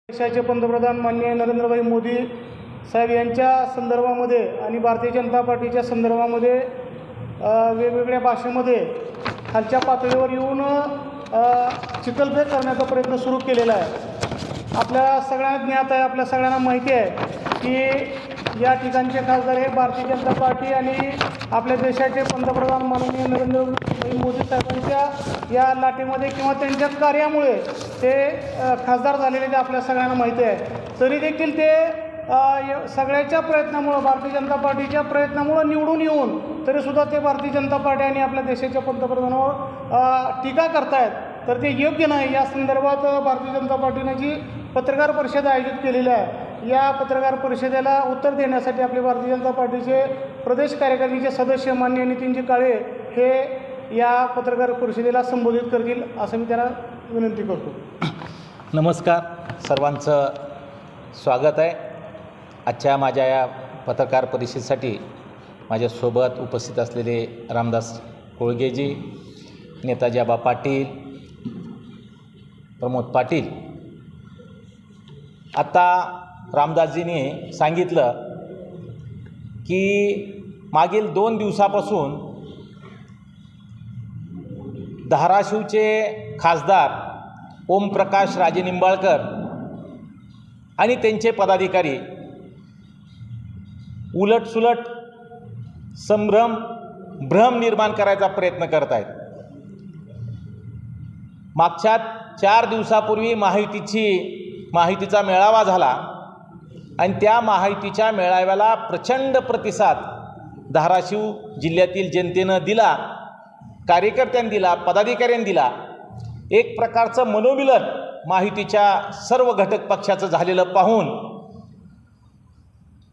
देशाचे पंतप्रधान माननीय नरेंद्रभाई मोदी साहेब यांच्या संदर्भामध्ये आणि भारतीय जनता पार्टीच्या संदर्भामध्ये वेगवेगळ्या भाषेमध्ये खालच्या पातळीवर येऊन चिखलफेक करण्याचा प्रयत्न सुरू केलेला आहे। आपल्या सगळ्यांना ज्ञात आहे, आपल्या सगळ्यांना माहिती आहे की या ठिकाणचे खासदार हे भारतीय जनता पार्टी आणि आपल्या देशाचे पंतप्रधान माननीय नरेंद्रभाई मोदी साहेबांच्या या लाटेमध्ये किंवा त्यांच्या कार्यामुळे ते खासदार झालेले ते आपल्या सगळ्यांना माहिती आहे। तरी देखील ते सगळ्याच्या प्रयत्नामुळे, भारतीय जनता पार्टीच्या प्रयत्नामुळे निवडून येऊन तरीसुद्धा ते भारतीय जनता पार्टी आणि आपल्या देशाच्या पंतप्रधानावर टीका करतायत, तर ते योग्य नाही। या संदर्भात भारतीय जनता पार्टीने जी पत्रकार परिषद आयोजित केलेली आहे, या पत्रकार परिषदेला उत्तर देण्यासाठी आपले भारतीय जनता पार्टीचे प्रदेश कार्यकारिणीचे सदस्य माननीय नितीनजी काळे हे या पत्रकार परिषदेला संबोधित करतील असं मी त्यांना विनंती करतो। नमस्कार, सर्वांचं स्वागत आहे। आजच्या माझ्या या पत्रकार परिषदेसाठी माझ्यासोबत उपस्थित असलेले रामदास कोळगेजी, नेताजी आबा पाटील, प्रमोद पाटील। आता रामदासजींनी सांगितलं की मागील 2 दिवसापासून धाराशिवचे खासदार ओमप्रकाश राजेनिंबाळकर आणि त्यांचे पदाधिकारी उलटसुलट भ्रम निर्माण करायचा प्रयत्न करत आहेत। मागच्या 4 दिवसापूर्वी महायुतीचा मेळावा झाला आणि त्या महायुतीच्या मेळाव्याला प्रचंड प्रतिसाद धाराशिव जिल्ह्यातील जनतेनं दिला, कार्यकर्त्यांनी दिला, पदाधिकाऱ्यांनी दिला। एक प्रकारचं मनोमिलन महायुतीच्या सर्व घटक पक्षाचं झालेलं पाहून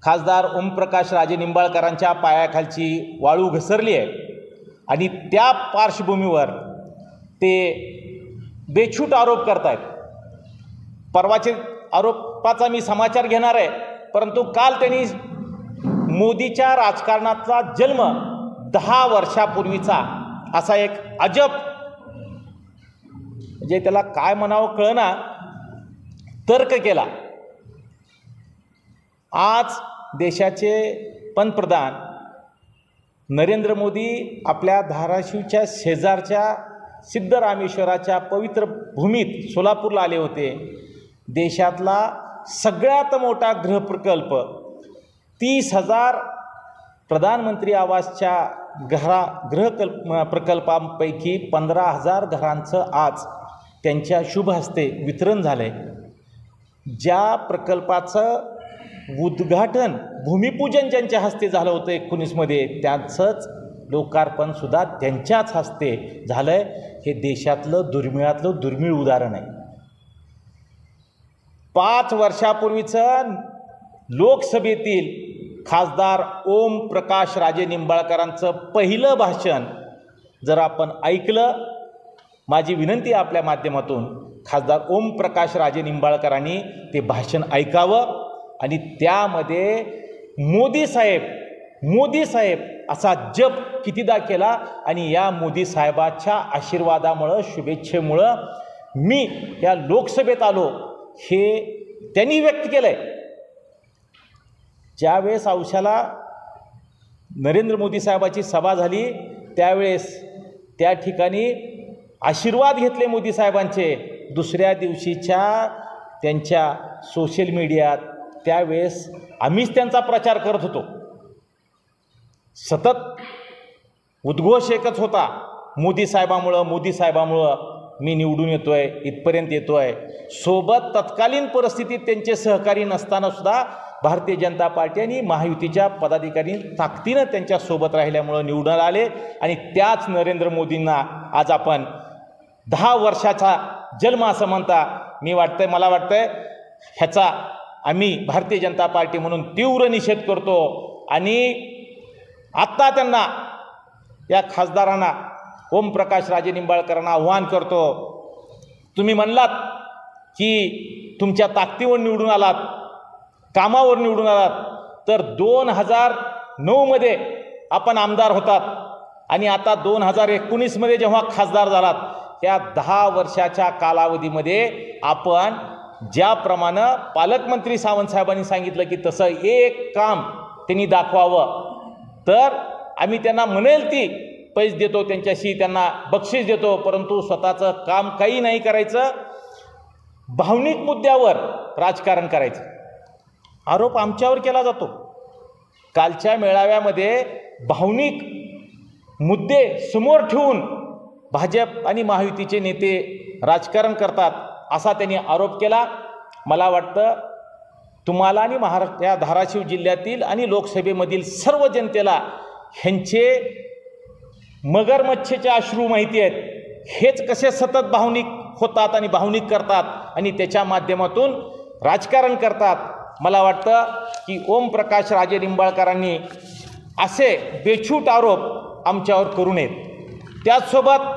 खासदार ओमप्रकाश राजेनिंबाळकरांच्या पायाखालची वाळू घसरली आहे आणि त्या पार्श्वभूमीवर ते बेछूट आरोप करत आहेत। परवाचे आरोपाचा मी समाचार घेणार आहे, परंतु काल त्यांनी मोदीच्या राजकारणाचा जन्म 10 वर्षापूर्वीचा असा एक अजब, म्हणजे त्याला काय म्हणावं कळना, तर्क केला। आज देशाचे पंतप्रधान नरेंद्र मोदी आपल्या धाराशिवच्या शेजारच्या सिद्धरामेश्वराच्या पवित्र भूमीत सोलापूरला आले होते। देशातला सगळ्यात मोठा गृहप्रकल्प 30,000 प्रधानमंत्री आवासच्या प्रकल्पांपैकी 15,000 घरांचं आज त्यांच्या शुभ हस्ते वितरण झालं आहे। ज्या प्रकल्पाचं उद्घाटन, भूमिपूजन ज्यांच्या हस्ते झालं होतं 19मध्ये, त्याचंच लोकार्पणसुद्धा त्यांच्याच हस्ते झालं आहे। हे देशातलं दुर्मिळातलं दुर्मिळ उदाहरण आहे। 5 वर्षापूर्वीचं लोकसभेतील खासदार ओमप्रकाश राजेनिंबाळकरांचं पहिलं भाषण जर आपण ऐकलं, माझी विनंती आपल्या माध्यमातून खासदार ओमप्रकाश राजेनिंबाळकरांनी ते भाषण ऐकावं आणि त्यामध्ये मोदी साहेब असा जप कितीदा केला आणि या मोदी साहेबाच्या आशीर्वादामुळं, शुभेच्छेमुळं मी या लोकसभेत आलो हे त्यांनी व्यक्त केलं आहे। ज्यावेळेस औशाला नरेंद्र मोदी साहेबाची सभा झाली त्यावेळेस त्या ठिकाणी आशीर्वाद घेतले मोदी साहेबांचे। दुसऱ्या दिवशीच्या त्यांच्या सोशल मीडियात त्यावेळेस आम्हीच त्यांचा प्रचार करत होतो। सतत उद्घोष एकच होता, मोदी साहेबामुळं मी निवडून येतोय, इथपर्यंत येतोय। सोबत तत्कालीन परिस्थितीत त्यांचे सहकारी नसतानासुद्धा भारतीय जनता पार्टी आणि महायुतीच्या पदाधिकारी ताकदीनं त्यांच्यासोबत राहिल्यामुळं निवडून आले आणि त्याच नरेंद्र मोदींना आज आपण 10 वर्षाचा जन्म असं म्हणता। मला वाटतंय ह्याचा आम्ही भारतीय जनता पार्टी म्हणून तीव्र निषेध करतो आणि आत्ता त्यांना, या खासदारांना, ओमप्रकाश राजेनिंबाळकरांना आव्हान करतो, तुम्ही म्हणलात की तुमच्या ताकदीवर निवडून आलात, कामावर निवडून आलात, तर 2009मध्ये आपण आमदार होतात आणि आता 2019मध्ये जेव्हा खासदार झालात, त्या 10 वर्षाच्या कालावधीमध्ये आपण ज्याप्रमाणे पालकमंत्री सावंत साहेबांनी सांगितलं की तसं एक काम त्यांनी दाखवावं तर आम्ही त्यांना म्हणेल ती पैसे देतो, त्यांच्याशी त्यांना बक्षीस देतो, परंतु स्वतःचं काम काही नाही करायचं, भावनिक मुद्द्यावर राजकारण करायचं. आरोप आमच्यावर केला जातो. कालच्या मेळाव्यामध्ये भावनिक मुद्दे समोर ठेवून भाजप आणि महायुतीचे नेते राजकारण करतात असा त्यांनी आरोप केला. मला वाटतं तुम्हाला आणि महाराष्ट्र या धाराशिव जिल्ह्यातील आणि लोकसभेमधील सर्व जनतेला ह्यांचे मगरमच्छेचे अश्रू माहिती आहेत. हेच कसे सतत भावनिक होतात आणि भावनिक करतात आणि त्याच्या माध्यमातून राजकारण करतात. मला वाटतं की ओमप्रकाश राजे निंबाळकरांनी असे बेछूट आरोप आमच्यावर करू नयेत. त्याचसोबत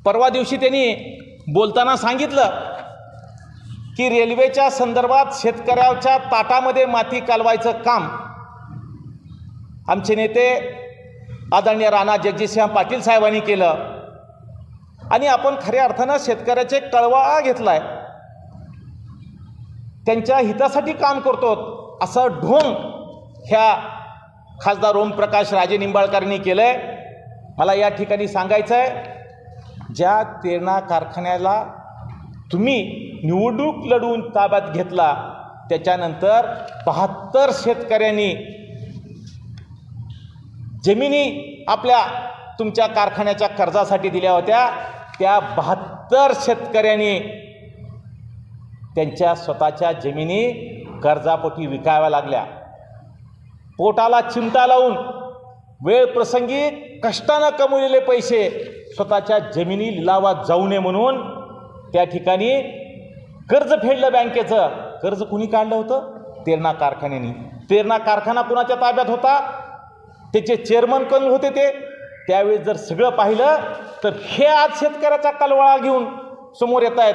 परवा दिवशी त्यांनी बोलताना सांगितलं की रेल्वेच्या संदर्भात शेतकऱ्याच्या ताटामध्ये माती कालवायचं काम आमचे नेते आदरणीय राणा जगजितसिंह पाटील साहेबांनी केलं आणि आपण खऱ्या अर्थानं शेतकऱ्याचे कळवा घेतला आहे, त्यांच्या हितासाठी काम करतो असं ढोंग ह्या खासदार ओमप्रकाश राजे निंबाळकरांनी केलं आहे. मला या ठिकाणी सांगायचं आहे, ज्या तेरणा कारखान्याला तुम्ही निवडणूक लढवून ताब्यात घेतला त्याच्यानंतर 72 शेतकऱ्यांनी जमिनी आपल्या तुमच्या कारखान्याच्या कर्जासाठी दिल्या होत्या. त्या 72 शेतकऱ्यांनी त्यांच्या स्वतःच्या जमिनी कर्जापोटी विकाव्या लागल्या. पोटाला चिमटा लावून वेळ प्रसंगी कष्टानं कमवलेले पैसे स्वतःच्या जमिनी लिलावात जाऊ नये म्हणून त्या ठिकाणी कर्ज फेडलं. बँकेचं कर्ज कुणी काढलं होतं? तेरणा कारखान्याने. तेरणा कारखाना कुणाच्या ताब्यात होता? त्याचे चेअरमन कोण होते ते? त्यावेळेस जर सगळं पाहिलं तर हे आज शेतकऱ्याचा कलवाळा घेऊन समोर येत आहेत.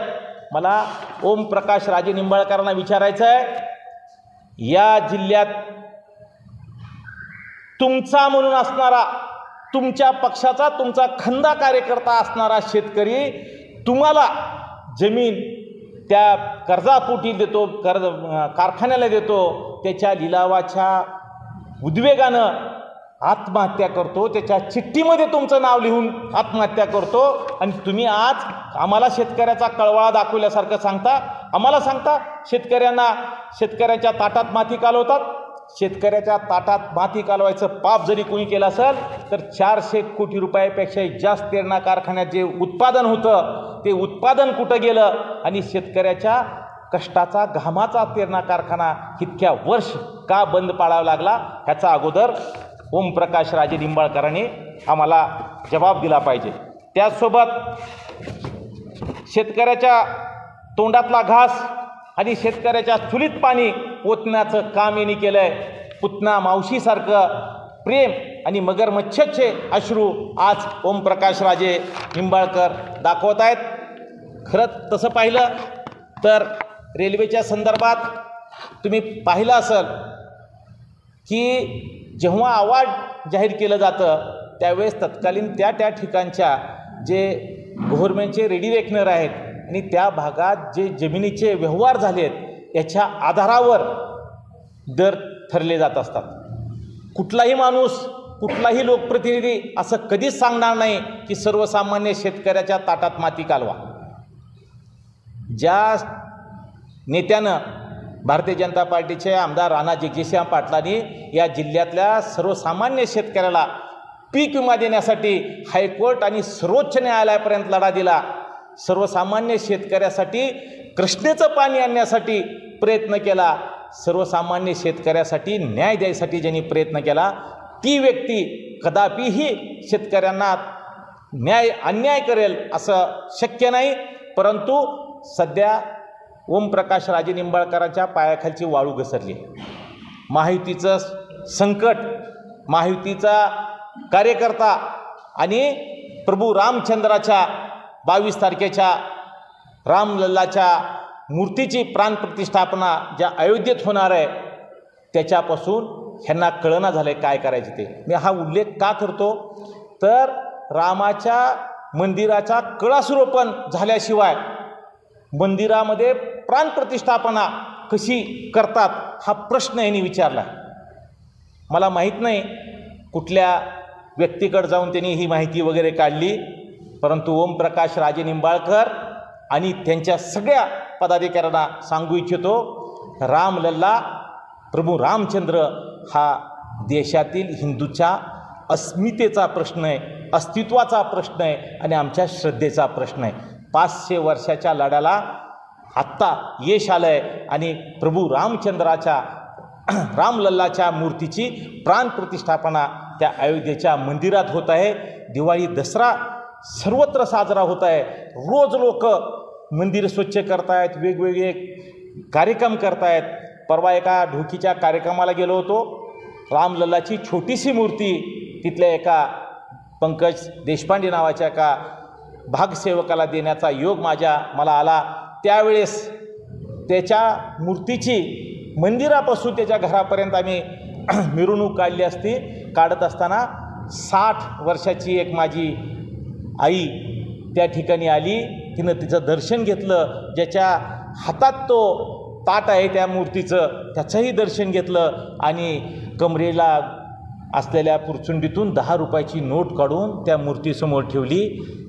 मला ओमप्रकाश राजे निंबाळकरांना विचारायचं आहे, या जिल्ह्यात तुमचा म्हणून असणारा, तुमच्या पक्षाचा, तुमचा खंदा कार्यकर्ता असणारा शेतकरी तुम्हाला जमीन त्या कर्जापोटी देतो, कर्ज कारखान्याला देतो, त्याच्या लिलावाच्या उद्वेगानं आत्महत्या करतो, त्याच्या चिठ्ठीमध्ये तुमचं नाव लिहून आत्महत्या करतो आणि तुम्ही आज आम्हाला शेतकऱ्याचा कळवाळा दाखवल्यासारखं सांगता. आम्हाला सांगता शेतकऱ्यांना शेतकऱ्याच्या ताटात माती कालवतात. शेतकऱ्याच्या ताटात माती कालवायचं पाप जरी कोणी केलं असेल तर 400 कोटी रुपयापेक्षा जास्त तेरणा कारखान्यात जे उत्पादन होतं ते उत्पादन कुठं गेलं आणि शेतकऱ्याच्या कष्टाचा घामाचा तेरणा कारखाना इतक्या वर्ष का बंद पाळावा लागला ह्याचा अगोदर ओमप्रकाश राजे निंबाळकरांनी आम्हाला जबाब दिला पाहिजे. त्याचसोबत शेतकऱ्याच्या तोंडातला घास आणि शेतकऱ्याच्या चुलीत पाणी ओतण्याचं काम यांनी केलं आहे. पुतना मावशीसारखं प्रेम आणि मगरमच्छचे अश्रू आज ओमप्रकाश राजे निंबाळकर दाखवत आहेत. खरंच तसं पाहिलं तर रेल्वेच्या संदर्भात तुम्ही पाहिलं असेल की जेव्हा अवॉर्ड जाहीर केलं जातं त्यावेळेस तत्कालीन त्या ठिकाणच्या जे गव्हर्नमेंटचे रेडी रेकनर आहेत आणि त्या भागात जे जमिनीचे व्यवहार झाले आहेत याच्या आधारावर दर ठरले जात असतात. कुठलाही माणूस, कुठलाही लोकप्रतिनिधी असं कधीच सांगणार नाही की सर्वसामान्य शेतकऱ्याच्या ताटात माती कालवा. ज्या नेत्यानं भारतीय जनता पार्टीचे आमदार राणा जगजितसिंह पाटलांनी या जिल्ह्यातल्या सर्वसामान्य शेतकऱ्याला पीक विमा देण्यासाठी हायकोर्ट आणि सर्वोच्च न्यायालयापर्यंत लढा दिला, सर्वसामान्य शेतकऱ्यासाठी कृष्णेचं पाणी आणण्यासाठी प्रयत्न केला, सर्वसामान्य शेतकऱ्यासाठी न्याय द्यायसाठी ज्यांनी प्रयत्न केला ती व्यक्ती कदापिही शेतकऱ्यांना अन्याय करेल असं शक्य नाही. परंतु सध्या ओमप्रकाश राजे निंबाळकरांच्या पायाखालची वाळू घसरली. महायुतीचं संकट, महायुतीचा कार्यकर्ता आणि प्रभू रामचंद्राच्या 22 तारखेच्या रामलल्लाच्या मूर्तीची प्राणप्रतिष्ठापना ज्या अयोध्येत होणार आहे त्याच्यापासून ह्यांना कळना झालं आहे काय करायचे ते. मी हा उल्लेख का करतो तर रामाच्या मंदिराचा कळासरोपण झाल्याशिवाय मंदिरामध्ये प्राणप्रतिष्ठापना कशी करतात हा प्रश्न यांनी विचारला. मला माहीत नाही कुठल्या व्यक्तीकडे जाऊन त्यांनी ही माहिती वगैरे काढली, परंतु ओमप्रकाश राजे निंबाळकर आणि त्यांच्या सगळ्या पदाधिकाऱ्यांना सांगू इच्छितो, रामलल्ला प्रभू रामचंद्र हा देशातील हिंदूच्या अस्मितेचा प्रश्न आहे, अस्तित्वाचा प्रश्न आहे आणि आमच्या श्रद्धेचा प्रश्न आहे. 500 वर्षाच्या लढ्याला आत्ता यश आलं आहे आणि प्रभू रामचंद्राच्या रामलल्लाच्या मूर्तीची प्राणप्रतिष्ठापना त्या अयोध्येच्या मंदिरात होत आहे. दिवाळी दसरा सर्वत्र साजरा होत आहे. रोज लोक मंदिर स्वच्छ करतायत, वेगवेगळे कार्यक्रम करतायत. परवा एका ढोकीच्या कार्यक्रमाला गेलो होतो. रामलल्लाची छोटीशी मूर्ती तिथल्या एका पंकज देशपांडे नावाच्या एका भागसेवकाला देण्याचा योग मला आला. त्यावेळेस त्याच्या मूर्तीची मंदिरापासून त्याच्या घरापर्यंत आम्ही मिरवणूक काढली असती. काढत असताना 60 वर्षाची एक माझी आई त्या ठिकाणी आली. तिनं तिचं दर्शन घेतलं. ज्याच्या हातात तो ताट आहे त्या मूर्तीचं त्याचंही दर्शन घेतलं आणि कमरेला असलेल्या पुरचुंडीतून 10 रुपयाची नोट काढून त्या मूर्तीसमोर ठेवली.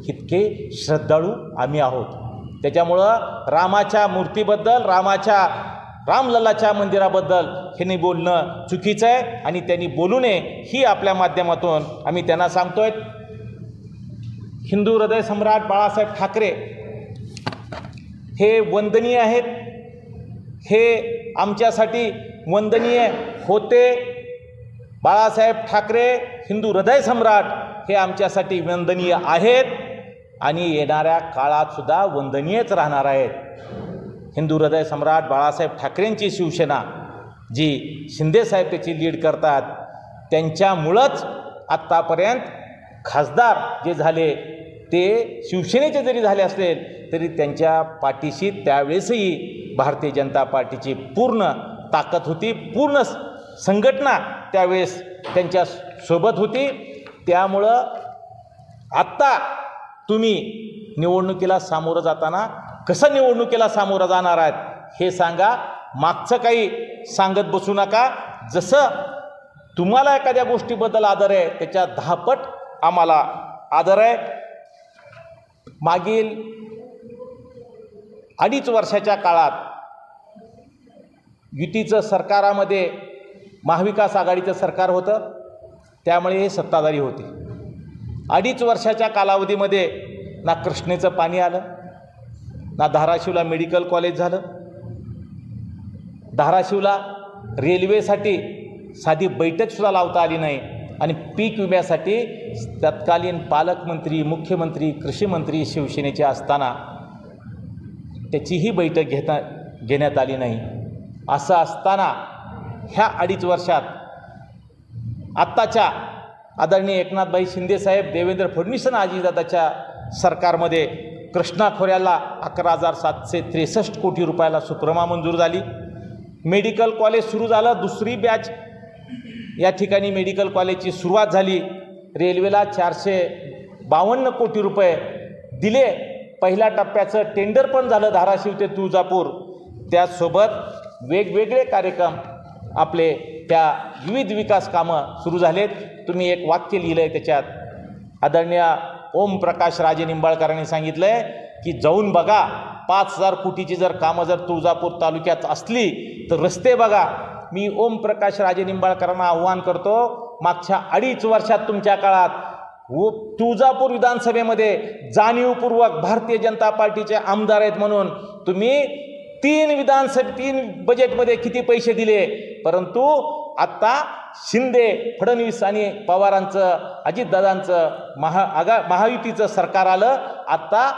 इतके श्रद्धाळू आम्ही आहोत. त्याच्यामुळं रामाच्या मूर्तीबद्दल, रामलल्लाच्या मंदिराबद्दल ह्यांनी बोलणं चुकीचं आहे आणि त्यांनी बोलू नये ही आपल्या माध्यमातून आम्ही त्यांना सांगतोय. हिंदू हृदय सम्राट बाळासाहेब ठाकरे हे वंदनीय आहेत. हे आमच्यासाठी वंदनीय होते. बाळासाहेब ठाकरे हिंदू हृदय सम्राट हे आमच्यासाठी वंदनीय आहेत आणि येणाऱ्या काळातसुद्धा वंदनीयच राहणार आहेत. हिंदू हृदय सम्राट बाळासाहेब ठाकरेंची शिवसेना जी शिंदेसाहेब त्याची लीड करतात त्यांच्यामुळंच आत्तापर्यंत खासदार जे झाले ते शिवसेनेचे जरी झाले असेल तरी त्यांच्या पाठीशी त्यावेळेसही भारतीय जनता पार्टीची पूर्ण ताकद होती, पूर्ण संघटना त्यावेळेस त्यांच्या सोबत होती. त्यामुळं आत्ता तुम्ही निवडणुकीला सामोरं जाताना कसं निवडणुकीला सामोरं जाणार आहात हे सांगा. मागचं काही सांगत बसू नका. जसं तुम्हाला एखाद्या गोष्टीबद्दल आदर आहे त्याच्या 10 पट आम्हाला आदर आहे. मागील 2.5 वर्षाच्या काळात युतीचं सरकारामध्ये महाविकास आघाडीचं सरकार होतं, त्यामुळे हे सत्ताधारी होते. 2.5 वर्षाच्या कालावधीमध्ये ना कृष्णेचं पाणी आलं, ना धाराशिवला मेडिकल कॉलेज झालं, धाराशिवला रेल्वेसाठी साधी बैठकसुद्धा लावता आली नाही आणि पीक विम्यासाठी तत्कालीन पालकमंत्री, मुख्यमंत्री, कृषीमंत्री शिवसेनेचे असताना त्याचीही बैठक घेण्यात आली नाही. असं असताना ह्या 2.5 वर्षात आत्ताच्या आदरणीय एकनाथभाई शिंदेसाहेब, देवेंद्र फडणवीस आणि अजितदादाच्या सरकारमध्ये कृष्णा खोऱ्याला 11,763 कोटी रुपयाला सुप्रमा मंजूर झाली. मेडिकल कॉलेज सुरू झालं. 2री बॅच या ठिकाणी मेडिकल कॉलेजची सुरुवात झाली. रेल्वेला 452 कोटी रुपये दिले. पहिल्या टप्प्याचं टेंडर पण झालं धाराशिव ते तुळजापूर. त्याचसोबत वेगवेगळे कार्यक्रम आपले त्या विविध विकास कामं सुरू झालेत. तुम्ही एक वाक्य लिहिलं आहे त्याच्यात, आदरणीय ओमप्रकाश राजे निंबाळकरांनी सांगितलं आहे की जाऊन बघा 5,000 कोटीची जर कामं जर तुळजापूर तालुक्यात असली तर रस्ते बघा. मी ओमप्रकाश राजे निंबाळकरांना आव्हान करतो, मागच्या 2.5 वर्षात तुमच्या काळात तुळजापूर विधानसभेमध्ये जाणीवपूर्वक भारतीय जनता पार्टीचे आमदार आहेत म्हणून तुम्ही 3 बजेटमध्ये किती पैसे दिले, परंतु आत्ता शिंदे, फडणवीस आणि पवारांचं, अजितदादांचं महायुतीचं सरकार आलं. आत्ता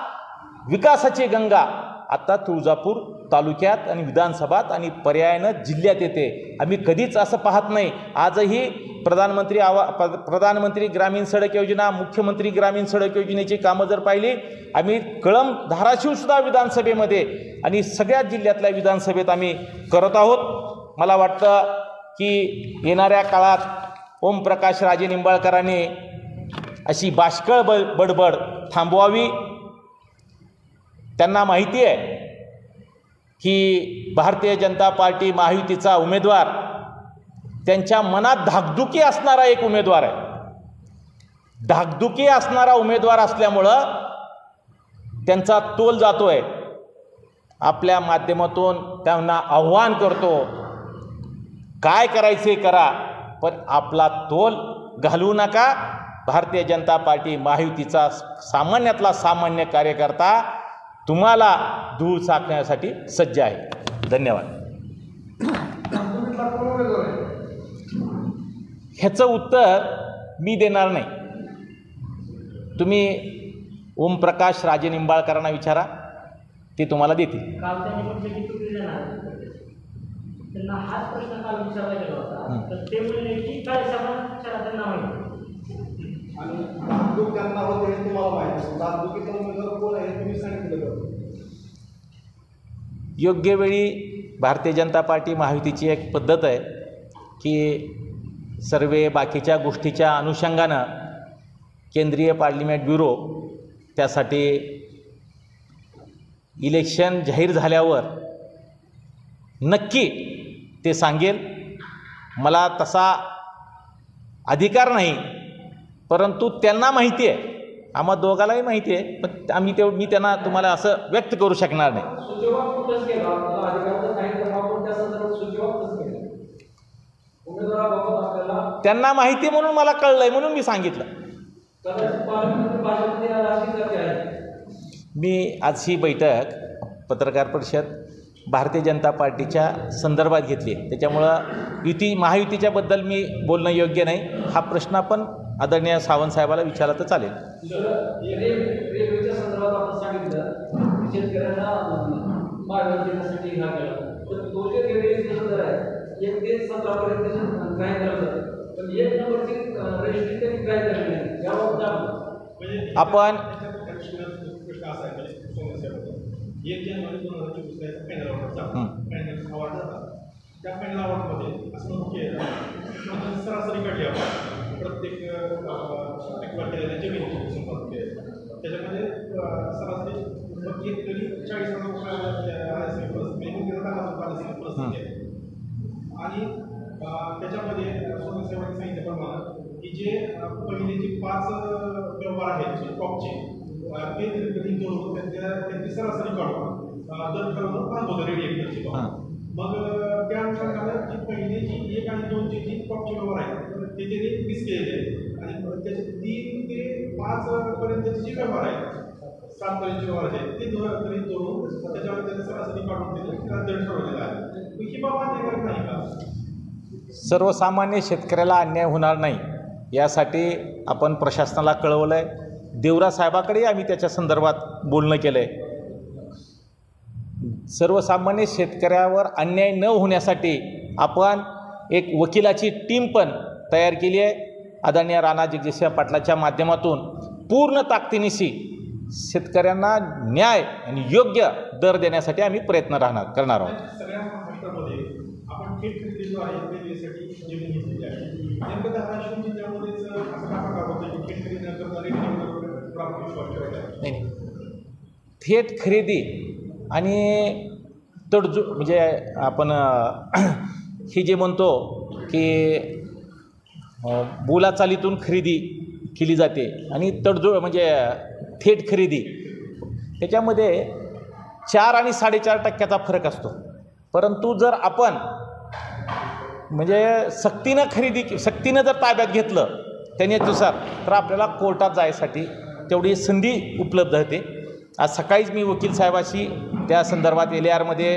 विकासाची गंगा आत्ता तुळजापूर तालुक्यात आणि विधानसभात आणि पर्यायानं जिल्ह्यात येते. आम्ही कधीच असं पाहत नाही. आजही प्रधानमंत्री ग्रामीण सडक योजना, मुख्यमंत्री ग्रामीण सडक योजनेची कामं जर पाहिली, आम्ही कळंब, धाराशिवसुद्धा विधानसभेमध्ये आणि सगळ्या जिल्ह्यातल्या विधानसभेत आम्ही करत आहोत. मला वाटतं की येणाऱ्या काळात ओमप्रकाश राजे निंबाळकरांनी अशी बाष्कळ बडबड थांबवावी. त्यांना माहिती आहे की भारतीय जनता पार्टी महायुतीचा उमेदवार त्यांच्या मनात धाकधुकी असणारा एक उमेदवार आहे. धाकधुकी असणारा उमेदवार असल्यामुळं त्यांचा तोल जातो आहे. आपल्या माध्यमातून त्यांना आव्हान करतो, काय करायचे करा, पण आपला तोल घालवू नका. भारतीय जनता पार्टी महायुतीचा सामान्यातला सामान्य कार्यकर्ता तुम्हाला धूळ चाकण्यासाठी सज्ज आहे. धन्यवाद. ह्याचं उत्तर मी देणार नाही. तुम्ही ओमप्रकाश राजे निंबाळकरांना विचारा, ते तुम्हाला देतील. काल त्यांनी पण त्यांना हाच प्रश्न काल विचारला गेला होता, तर ते म्हणले की काय समाजाला त्यांना माहिती आणि धाकधूक त्यांना होते हे तुम्हाला माहिती. धाकधुकीचा उमेदवार कोण आहे तुम्ही सांगितलं. योग्य वेळी भारतीय जनता पार्टी महायुतीची एक पद्धत आहे की सर्वे बाकीच्या गोष्टीच्या अनुषंगानं केंद्रीय पार्लिमेंट ब्युरो त्यासाठी इलेक्शन जाहीर झाल्यावर नक्की ते सांगेल. मला तसा अधिकार नाही, परंतु त्यांना माहिती आहे, आम्हा दोघालाही माहिती आहे, पण मी त्यांना तुम्हाला असं व्यक्त करू शकणार नाही. त्यांना माहिती म्हणून मला कळलंय म्हणून मी सांगितलं. मी आज ही बैठक पत्रकार परिषद भारतीय जनता पार्टीच्या संदर्भात घेतली आहे, त्याच्यामुळं महायुतीच्याबद्दल मी बोलणं योग्य नाही. हा प्रश्न आपण आदरणीय सावंत साहेबाला विचारला तर चालेल. आपण एक जानेवारी 2024 फायनल अवॉर्ड त्या फायनल अवॉर्डमध्ये असं नमूद केलं सरासरी काढली आपण प्रत्येक केलेल्या जमिनीची संपादन केलं. त्याच्यामध्ये सरासरी 40 आणि त्याच्यामध्ये सोनसेवांनी सांगितल्याप्रमाणे की जे पहिले जे 5 व्यवहार आहेत जे टॉपचे ते जोडून त्यांची सरासरी काढून दर ठरवून 5 होतं रेडी एकरची. मग त्या अनुषंगाने जी पहिली जी 1 आणि 2ची जी टॉपचे व्यवहार आहेत ते त्यांनी 20 केलेले आहेत आणि त्याचे 3 ते 5 पर्यंतचे जे व्यवहार आहेत 7 पर्यंतचे व्यवहार आहेत ते जोडून त्याच्यावर त्यांनी सरासरी काढून त्यांनी दर ठरवलेला आहे. ही बाब मान्य करत नाही का? सर्वसामान्य शेतकऱ्याला अन्याय होणार नाही यासाठी आपण प्रशासनाला कळवलं आहे. देवरा साहेबाकडे आम्ही त्याच्या संदर्भात बोलणं केलं आहे. सर्वसामान्य शेतकऱ्यावर अन्याय न होण्यासाठी आपण एक वकिलाची टीम पण तयार केली आहे. आदरणीय राणा जगजितसिंह पाटलाच्या माध्यमातून पूर्ण ताकदीनिशी शेतकऱ्यांना न्याय आणि योग्य दर देण्यासाठी आम्ही प्रयत्न करणार आहोत. सगळ्या महाराष्ट्रामध्ये आपण थेट खरेदीद्वारे खरेदीसाठी जमीन घेतलेली आहे. नेमकं धाराशिव जिल्ह्यामध्येच असं का प्रकार होतं की थेट खरेदी न करता रेडीमेड प्राप्त विश्वास ठेवायचा? नाही, थेट खरेदी आणि तडजोड म्हणजे आपण ही जे म्हणतो की बोलाचालीतून खरेदी केली जाते आणि तडजोड म्हणजे थेट खरेदी, त्याच्यामध्ये 4 आणि 4.5% फरक असतो. परंतु जर आपण म्हणजे सक्तीनं जर ताब्यात घेतलं त्यानुसार तर आपल्याला कोर्टात जायसाठी तेवढी संधी उपलब्ध होते. आज सकाळीच मी वकील साहेबाशी त्या संदर्भात LARमध्ये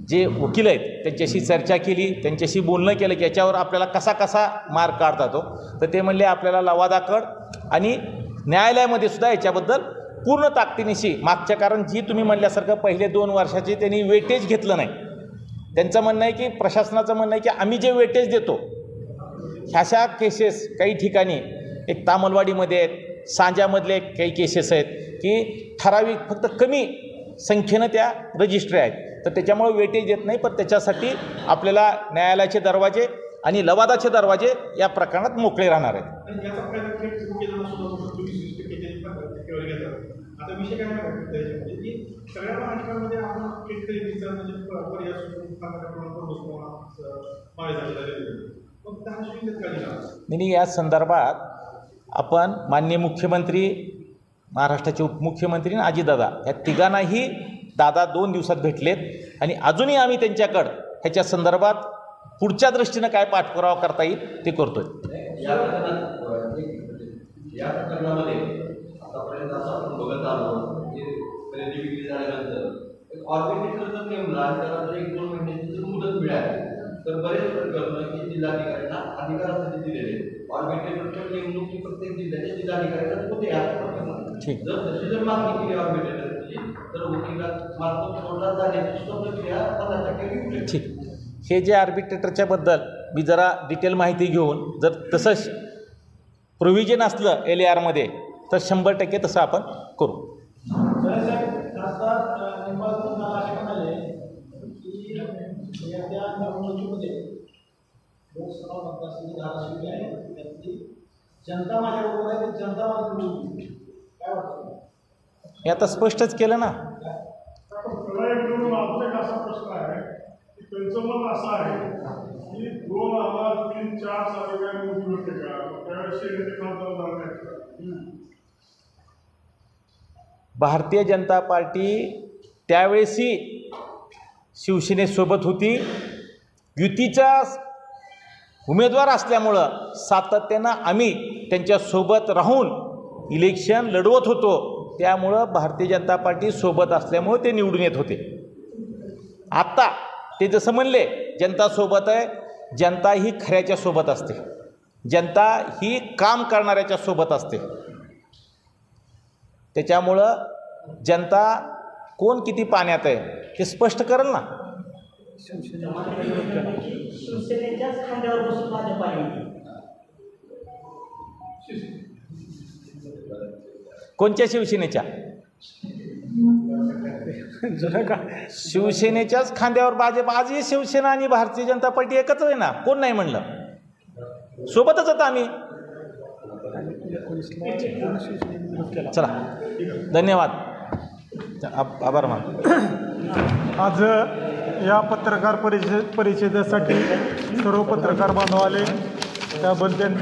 जे वकील आहेत त्यांच्याशी चर्चा केली, त्यांच्याशी बोलणं केलं की याच्यावर आपल्याला कसा मार्ग काढता येतो. तर ते म्हणले आपल्याला लवादाकड आणि न्यायालयामध्ये सुद्धा याच्याबद्दल पूर्ण ताकदीनिशी मागच्या, कारण जी तुम्ही म्हणल्यासारखं पहिले 2 वर्षाचे त्यांनी वेटेज घेतलं नाही. त्यांचं म्हणणं आहे की प्रशासनाचं म्हणणं आहे की आम्ही जे वेटेज देतो ह्याशा केसेस काही ठिकाणी एक तामलवाडीमध्ये आहेत, सांजामधले काही केसेस आहेत की ठराविक फक्त कमी संख्येनं त्या रजिस्ट्री आहेत, तर त्याच्यामुळे वेटेज देत नाही. पण त्याच्यासाठी आपल्याला न्यायालयाचे दरवाजे आणि लवादाचे दरवाजे या प्रकरणात मोकळे राहणार आहेत. आणि याचा फायदा थेट उकेलांना सुद्धा होतो. 20-20% आता आता विषय काय माहिती त्याच्यामध्ये की सगळ्या महाराष्ट्रामध्ये आपण शेतकरीचा म्हणजे पर्याय नाही, या संदर्भात आपण माननीय मुख्यमंत्री, महाराष्ट्राचे उपमुख्यमंत्री आणि अजितदादा या तिघांनाही दादा 2 दिवसात भेटलेत आणि अजूनही आम्ही त्यांच्याकडं ह्याच्या संदर्भात पुढच्या दृष्टीनं काय पाठपुरावा करता येईल ते करतोय. या प्रकरणामध्ये आतापर्यंत असं आपण बघत आलो की खरेदी विक्री झाल्यानंतर एक ऑर्गनायझेशनचा नेमला आणि त्याला जर 1-2 महिन्याची जर मुदत मिळाली तर बरेच प्रकरण की जिल्हाधिकाऱ्यांना अधिकारासाठी दिलेले ऑर्गनायझेशनच्या नेमणुकी प्रत्येक जिल्ह्याच्या जिल्हाधिकाऱ्यांना होते या प्रकरणात. जर तशी जर मागणी केली ऑर्गनायझेशनची तर वकिलात मार्ग तोडला जाण्याची सुद्धा प्रक्रिया 50% घेऊ. ठीक, हे जे आर्बिट्रेटरच्या बद्दल मी जरा डिटेल माहिती घेऊन जर तसंच प्रोव्हिजन असलं LARमध्ये तर 100% तसं आपण करू. साहेब आता नेमबाजून मला असे म्हणाले की या निवडणुकीमध्ये लोकसभा मतदारसंघ धाराशिव आहे त्यातली जनता माझ्याबरोबर आहे ती जनता माझ्या निवडून काय वाटतं? हे आता स्पष्टच केलं ना. असा प्रश्न आहे की त्यांचं मत असं आहे की 2003-04 साली काय मोदी होते का त्यावेळेस शेतकरी खासदार झाले नाहीत का? भारतीय जनता पार्टी त्यावेळेसही शिवसेनेसोबत होती. युतीचा उमेदवार असल्यामुळं सातत्यानं आम्ही त्यांच्यासोबत राहून इलेक्शन लढवत होतो. त्यामुळं भारतीय जनता पार्टी सोबत असल्यामुळं ते निवडून येत होते. आत्ता ते जसं म्हणले जनता सोबत आहे, जनता ही खऱ्याच्या सोबत असते, जनता ही काम करणाऱ्याच्या सोबत असते. त्याच्यामुळं जनता कोण किती पाण्यात आहे हे स्पष्ट करेल ना. शिवसेनेच्याच खांद्यावर बसून भाजप आली. कोणत्या शिवसेनेच्या? शिवसेनेच्याच खांद्यावर भाजप. आजही शिवसेना आणि भारतीय जनता पार्टी एकच आहे ना. कोण नाही म्हणलं, सोबतच होतं आम्ही. चला, धन्यवाद, आभार मानतो. आज या पत्रकार परिषदेसाठी सर्व पत्रकार बांधव आले त्याबद्दल